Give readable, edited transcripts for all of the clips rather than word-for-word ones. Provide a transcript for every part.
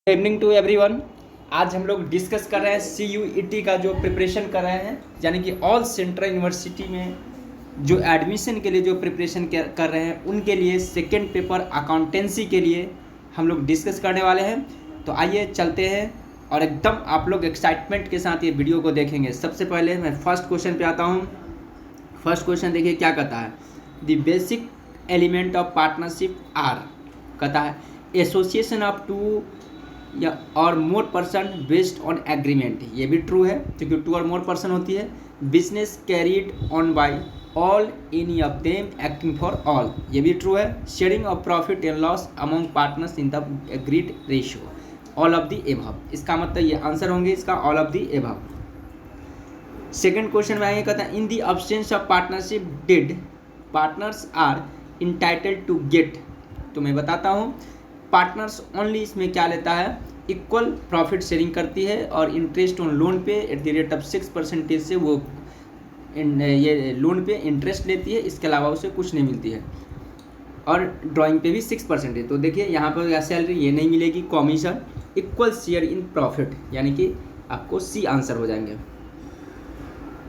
Evening to everyone. आज हम लोग डिस्कस कर रहे हैं CUET का जो प्रिपरेशन कर रहे हैं, यानी कि ऑल सेंट्रल यूनिवर्सिटी में जो एडमिशन के लिए जो प्रिपरेशन कर रहे हैं उनके लिए सेकेंड पेपर अकाउंटेंसी के लिए हम लोग डिस्कस करने वाले हैं। तो आइए चलते हैं और एकदम आप लोग एक्साइटमेंट के साथ ये वीडियो को देखेंगे। सबसे पहले मैं फर्स्ट क्वेश्चन पे आता हूँ। फर्स्ट क्वेश्चन देखिए क्या कहता है। The basic element of partnership are, कहता है एसोसिएशन ऑफ टू या और more person based on agreement. ये भी ट्रू है क्योंकि टू और मोर पर्सन होती है। Business carried on by all in of them acting for all, ये भी ट्रू है। Sharing of profit and loss among partners in the agreed ratio, all of the above. इसका मतलब ये आंसर होंगे इसका all of the above. Second question में आएंगे, कहता है in the absence of partnership deed partners are entitled to get. तो मैं बताता हूँ पार्टनर्स ओनली इसमें क्या लेता है, इक्वल प्रॉफिट शेयरिंग करती है और इंटरेस्ट ऑन लोन पे एट द रेट ऑफ 6% से वो ये लोन पे इंटरेस्ट लेती है। इसके अलावा उसे कुछ नहीं मिलती है और ड्राइंग पे भी 6% है। तो देखिए यहाँ पर सैलरी ये नहीं मिलेगी, commission, equal share in profit, यानी कि आपको सी आंसर हो जाएंगे।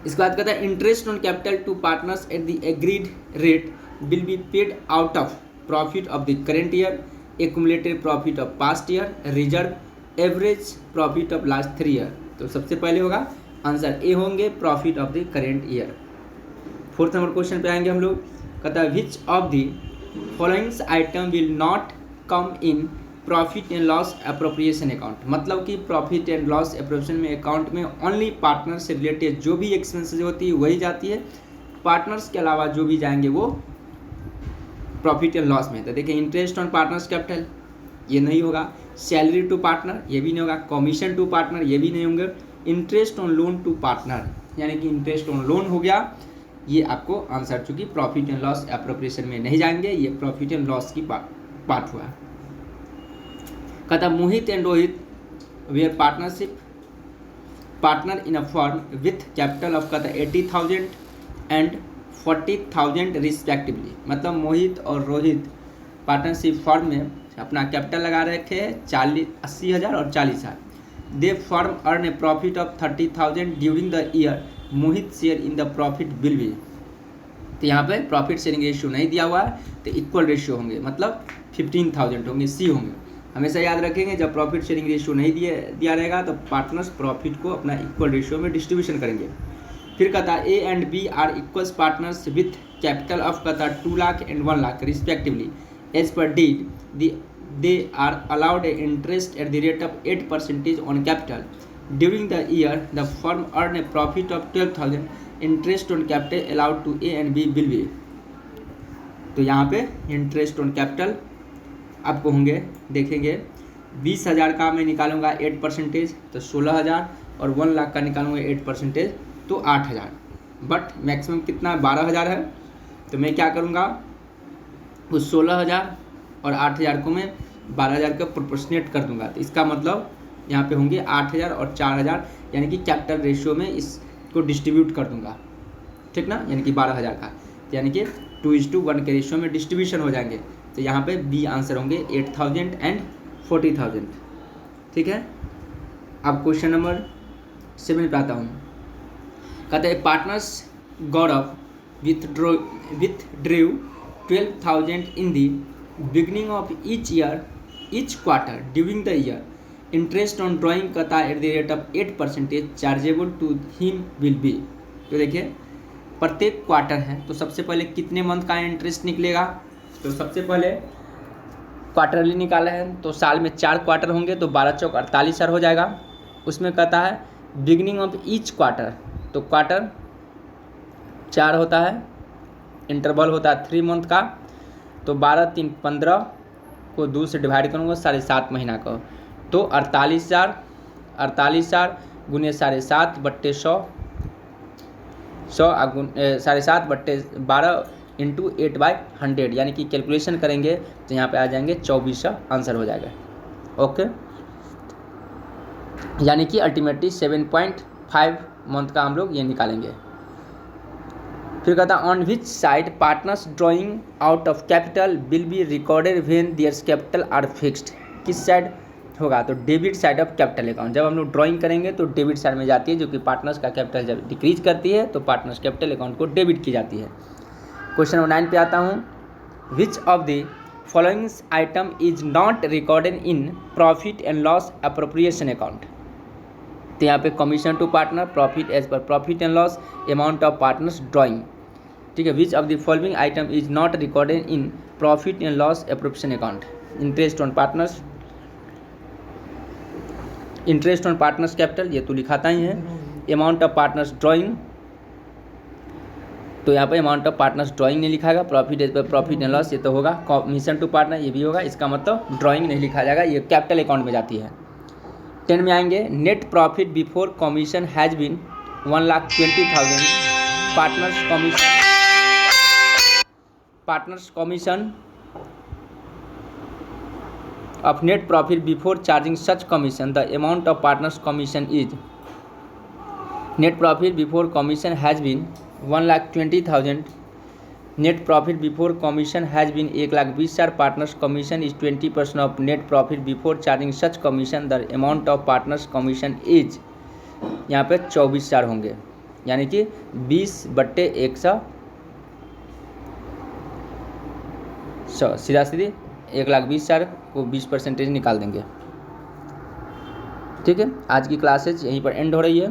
इसके बाद कहता है interest on capital to partners at the agreed rate will be paid out of profit of the current year, accumulated profit of past year, reserve average profit of last 3 year. तो सबसे पहले होगा आंसर ए होंगे profit of the current year. Fourth number question पे आएंगे हम लोग। कहता है which of the followings item will not come in profit and loss appropriation account. मतलब कि प्रॉफिट एंड लॉस अप्रोप्रिएशन में अकाउंट में ओनली पार्टनर से रिलेटेड जो भी एक्सपेंसेस होती है वही जाती है, पार्टनर्स के अलावा जो भी जाएंगे वो प्रॉफिट एंड लॉस में। तो देखिए इंटरेस्ट ऑन पार्टनर्स कैपिटल ये नहीं होगा, सैलरी टू पार्टनर ये भी नहीं होगा, कमीशन टू पार्टनर ये भी नहीं होंगे, interest on loan to partner यानी कि इंटरेस्ट ऑन लोन हो गया, ये आपको आंसर चूंकि प्रॉफिट एंड लॉस एप्रोप्रिएशन में नहीं जाएंगे, ये प्रॉफिट एंड लॉस की पार्ट हुआ। कहता Mohit and Rohit were partnership partner in a firm with capital of कहता 80,000 एंड 40,000 रिस्पेक्टिवली। मतलब मोहित और रोहित पार्टनरशिप फर्म में अपना कैपिटल लगा रखे हैं 80,000 और 40,000। दे firm earn a profit of 30,000 during the year, Mohit share in the profit will be. तो यहाँ पे प्रॉफिट शेयरिंग रेशियो नहीं दिया हुआ है तो इक्वल रेशियो होंगे, मतलब 15,000 होंगे, सी होंगे। हमेशा याद रखेंगे जब प्रॉफिट शेयरिंग रेशियो नहीं दिया रहेगा तो पार्टनर्स प्रॉफिट को अपना इक्वल रेशियो में डिस्ट्रीब्यूशन करेंगे। फिर कहता A and B are equals partners with capital of कहता 2 lakh and 1 lakh respectively as per deed they are allowed a interest at the rate of 8% on capital during the year the firm earn a profit of 12,000 interest on capital allowed to A and B will be. तो यहाँ पे interest on capital आपको होंगे, देखेंगे 20,000 का मैं निकालूंगा 8% तो 16,000 और 1 लाख का निकालूंगा 8% तो 8,000, बट मैक्सिमम कितना 12,000 है। तो मैं क्या करूँगा उस 16,000 और 8,000 को मैं 12,000 का प्रोपोर्शनेट कर दूंगा। तो इसका मतलब यहाँ पे होंगे 8,000 और 4,000, यानी कि कैपिटल रेशियो में इसको डिस्ट्रीब्यूट कर दूंगा, ठीक ना, यानी कि 12,000 का, यानी कि 2:1 के रेशियो में डिस्ट्रीब्यूशन हो जाएंगे। तो यहाँ पे बी आंसर होंगे 8,000 एंड 40,000, ठीक है। अब क्वेश्चन नंबर 7 पे आता हूँ। कहते हैं partners Gaurav withdrew 12,000 in the beginning of each quarter during the year, interest on drawing कहता है at the rate of 8% chargeable to him will be. तो देखिए प्रत्येक क्वार्टर है तो सबसे पहले कितने मंथ का इंटरेस्ट निकलेगा, तो सबसे पहले क्वार्टरली निकाला है तो साल में 4 क्वार्टर होंगे तो 12 चौक 48,000 हो जाएगा। उसमें कहता है बिगनिंग ऑफ ईच क्वार्टर, तो क्वार्टर 4 होता है, इंटरवल होता है 3 मंथ का, तो 12 3 15 को 2 से डिवाइड करूँगा 7.5 महीना का, तो 48,000 गुने 7.5 बट्टे 100 7.5 बट्टे 12 इंटू 8/100, यानी कि कैलकुलेशन करेंगे तो यहाँ पे आ जाएंगे 2400 आंसर हो जाएगा। ओके, यानी कि अल्टीमेटली 7.5 मंथ का हम लोग ये निकालेंगे। फिर कहता on which side partners drawing out of capital will be recorded when their capital R fixed. किस साइड होगा तो debit side of capital account. जब हम लोग ड्राइंग करेंगे तो डेबिट साइड में जाती है, जो कि पार्टनर्स का कैपिटल जब डिक्रीज करती है तो पार्टनर्स कैपिटल अकाउंट को डेबिट की जाती है। क्वेश्चन नंबर 9 पे आता हूँ, which of the following item is not recorded in profit and loss appropriation account. तो यहाँ पे commission to partner, profit as per profit and loss, amount of partners, drawing. ठीक है, which of the following item is not recorded in profit and loss appropriation account. Interest on partners, interest on partners capital, ये तो लिखाता ही है। Amount of partners drawing, तो यहाँ पे amount of partners drawing नहीं लिखा जाएगा। Profit as per profit and loss, ये तो होगा। कमीशन टू पार्टनर, ये भी होगा। इसका मतलब ड्राइंग नहीं लिखा जाएगा, ये कैपिटल अकाउंट में जाती है। 10 में आएंगे, net profit before commission has been 1,20,000। Partners commission of net profit before charging such commission, the amount of partners commission is, net profit before commission has been 1,20,000, net profit before commission has been 1,20,000, partners commission is 20% of net profit before charging such commission, the amount of partners commission is, यहाँ पे 24,000 होंगे, यानी कि 20/100 सीधा सीधी 1,20,000 को 20% निकाल देंगे। ठीक है, आज की क्लासेज यहीं पर एंड हो रही है।